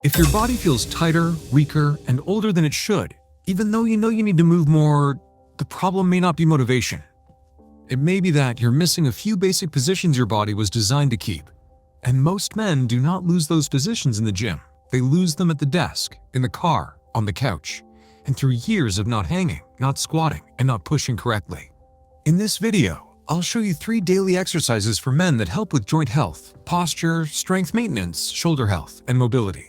If your body feels tighter, weaker, and older than it should, even though you know you need to move more, the problem may not be motivation. It may be that you're missing a few basic positions your body was designed to keep. And most men do not lose those positions in the gym. They lose them at the desk, in the car, on the couch, and through years of not hanging, not squatting, and not pushing correctly. In this video, I'll show you 3 daily exercises for men that help with joint health, posture, strength maintenance, shoulder health, and mobility.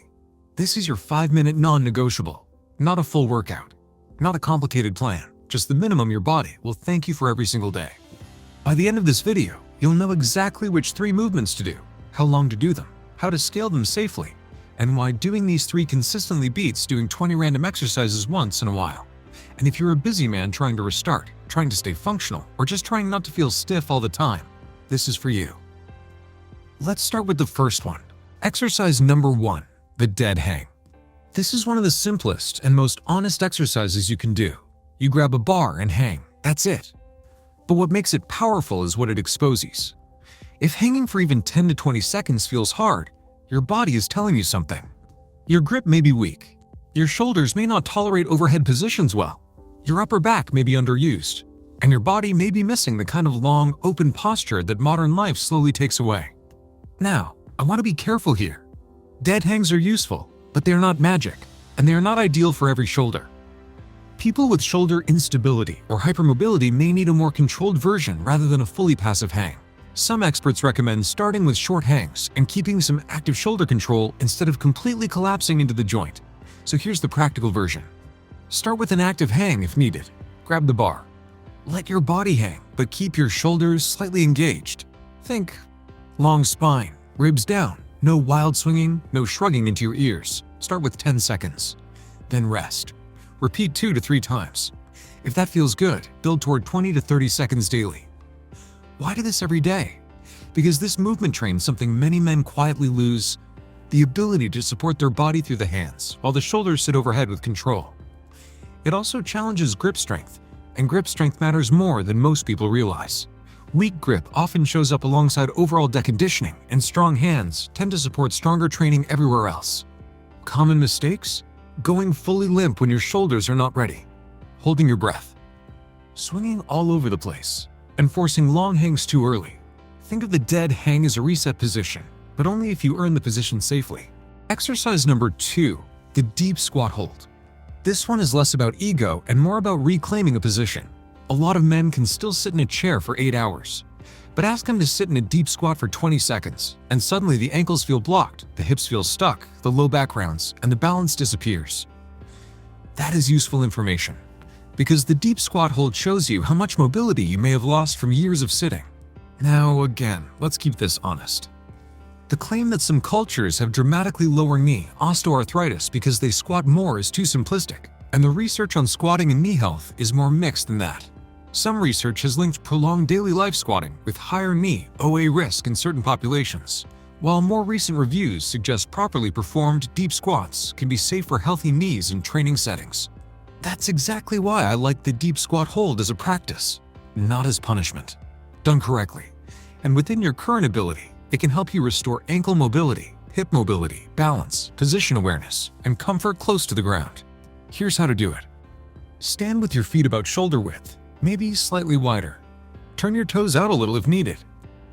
This is your 5-minute non-negotiable, not a full workout, not a complicated plan, just the minimum your body will thank you for every single day. By the end of this video, you'll know exactly which 3 movements to do, how long to do them, how to scale them safely, and why doing these 3 consistently beats doing 20 random exercises once in a while. And if you're a busy man trying to restart, trying to stay functional, or just trying not to feel stiff all the time, this is for you. Let's start with the first one. Exercise number 1, the dead hang. This is one of the simplest and most honest exercises you can do. You grab a bar and hang, that's it. But what makes it powerful is what it exposes. If hanging for even 10 to 20 seconds feels hard, your body is telling you something. Your grip may be weak. Your shoulders may not tolerate overhead positions well. Your upper back may be underused. And your body may be missing the kind of long, open posture that modern life slowly takes away. Now, I want to be careful here. Dead hangs are useful, but they are not magic, and they are not ideal for every shoulder. People with shoulder instability or hypermobility may need a more controlled version rather than a fully passive hang. Some experts recommend starting with short hangs and keeping some active shoulder control instead of completely collapsing into the joint. So here's the practical version. Start with an active hang if needed. Grab the bar. Let your body hang, but keep your shoulders slightly engaged. Think long spine, ribs down, no wild swinging, no shrugging into your ears. Start with 10 seconds. Then rest. Repeat 2 to 3 times. If that feels good, build toward 20 to 30 seconds daily. Why do this every day? Because this movement trains something many men quietly lose: the ability to support their body through the hands while the shoulders sit overhead with control. It also challenges grip strength, and grip strength matters more than most people realize. Weak grip often shows up alongside overall deconditioning, and strong hands tend to support stronger training everywhere else. Common mistakes? Going fully limp when your shoulders are not ready. Holding your breath. Swinging all over the place. And forcing long hangs too early. Think of the dead hang as a reset position, but only if you earn the position safely. Exercise number 2, the deep squat hold. This one is less about ego and more about reclaiming a position. A lot of men can still sit in a chair for 8 hours, but ask them to sit in a deep squat for 20 seconds, and suddenly the ankles feel blocked, the hips feel stuck, the low back rounds, and the balance disappears. That is useful information, because the deep squat hold shows you how much mobility you may have lost from years of sitting. Now again, let's keep this honest. The claim that some cultures have dramatically lower knee osteoarthritis because they squat more is too simplistic, and the research on squatting and knee health is more mixed than that. Some research has linked prolonged daily life squatting with higher knee OA risk in certain populations, while more recent reviews suggest properly performed deep squats can be safe for healthy knees in training settings. That's exactly why I like the deep squat hold as a practice, not as punishment. Done correctly, and within your current ability, it can help you restore ankle mobility, hip mobility, balance, position awareness, and comfort close to the ground. Here's how to do it. Stand with your feet about shoulder width, maybe slightly wider. Turn your toes out a little if needed.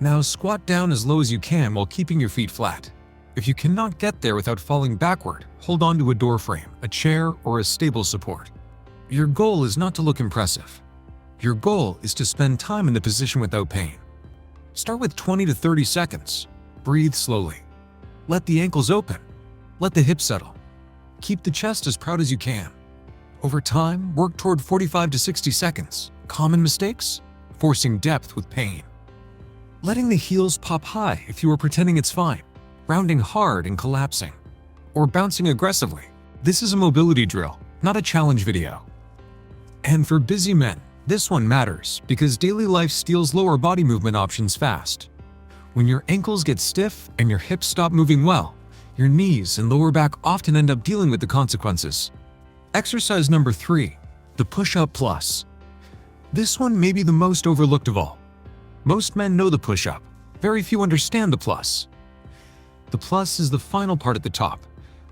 Now squat down as low as you can while keeping your feet flat. If you cannot get there without falling backward, hold on to a door frame, a chair, or a stable support. Your goal is not to look impressive. Your goal is to spend time in the position without pain. Start with 20 to 30 seconds. Breathe slowly. Let the ankles open. Let the hips settle. Keep the chest as proud as you can. Over time, work toward 45 to 60 seconds. Common mistakes? Forcing depth with pain. Letting the heels pop high if you are pretending it's fine. Rounding hard and collapsing. Or bouncing aggressively. This is a mobility drill, not a challenge video. And for busy men, this one matters because daily life steals lower body movement options fast. When your ankles get stiff and your hips stop moving well, your knees and lower back often end up dealing with the consequences. Exercise number 3, the push-up plus. This one may be the most overlooked of all. Most men know the push-up. Very few understand the plus. The plus is the final part at the top,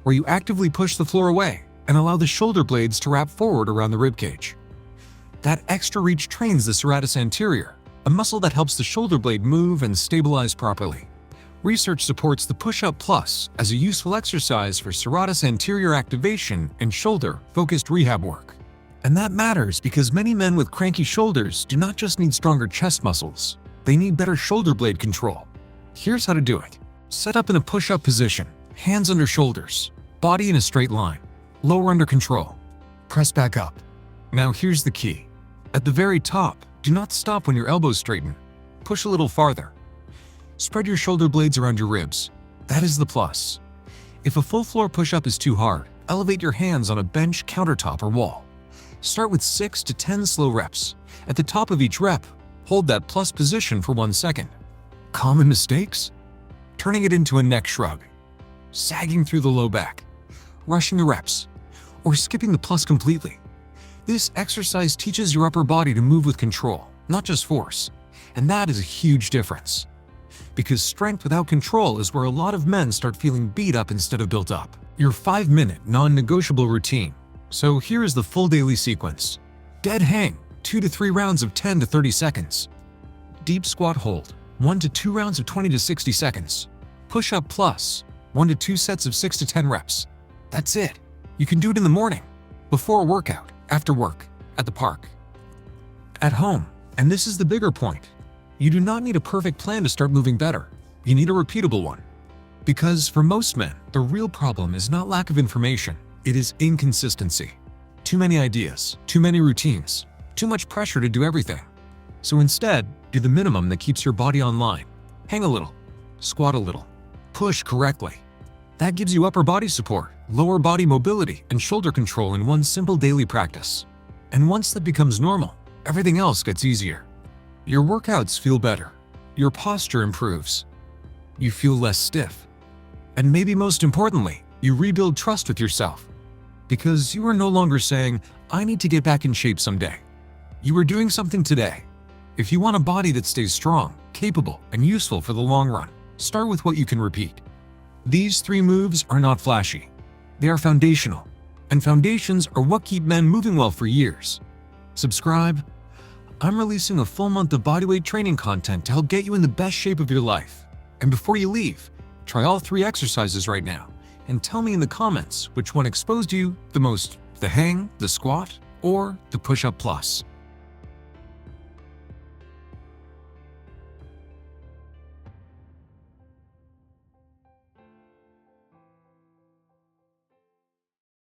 where you actively push the floor away and allow the shoulder blades to wrap forward around the ribcage. That extra reach trains the serratus anterior, a muscle that helps the shoulder blade move and stabilize properly. Research supports the Push-Up Plus as a useful exercise for serratus anterior activation and shoulder-focused rehab work. And that matters because many men with cranky shoulders do not just need stronger chest muscles, they need better shoulder blade control. Here's how to do it. Set up in a push-up position, hands under shoulders, body in a straight line, lower under control. Press back up. Now here's the key. At the very top, do not stop when your elbows straighten. Push a little farther. Spread your shoulder blades around your ribs. That is the plus. If a full floor push-up is too hard, elevate your hands on a bench, countertop, or wall. Start with 6 to 10 slow reps. At the top of each rep, hold that plus position for 1 second. Common mistakes? Turning it into a neck shrug, sagging through the low back, rushing the reps, or skipping the plus completely. This exercise teaches your upper body to move with control, not just force. And that is a huge difference. Because strength without control is where a lot of men start feeling beat up instead of built up. Your 5-minute non-negotiable routine. So here is the full daily sequence. Dead hang, 2 to 3 rounds of 10 to 30 seconds. Deep squat hold, 1 to 2 rounds of 20 to 60 seconds. Push-up plus, 1 to 2 sets of 6 to 10 reps. That's it. You can do it in the morning, before a workout, after work, at the park, at home. And this is the bigger point. You do not need a perfect plan to start moving better. You need a repeatable one. Because for most men, the real problem is not lack of information, it is inconsistency. Too many ideas, too many routines, too much pressure to do everything. So instead, do the minimum that keeps your body online. Hang a little, squat a little, push correctly. That gives you upper body support, lower body mobility, and shoulder control in one simple daily practice. And once that becomes normal, everything else gets easier. Your workouts feel better, your posture improves, you feel less stiff, and maybe most importantly, you rebuild trust with yourself. Because you are no longer saying, I need to get back in shape someday. You are doing something today. If you want a body that stays strong, capable, and useful for the long run, start with what you can repeat. These 3 moves are not flashy. They are foundational, and foundations are what keep men moving well for years. Subscribe. I'm releasing a full month of bodyweight training content to help get you in the best shape of your life. And before you leave, try all 3 exercises right now and tell me in the comments which one exposed you the most, the hang, the squat, or the push-up plus.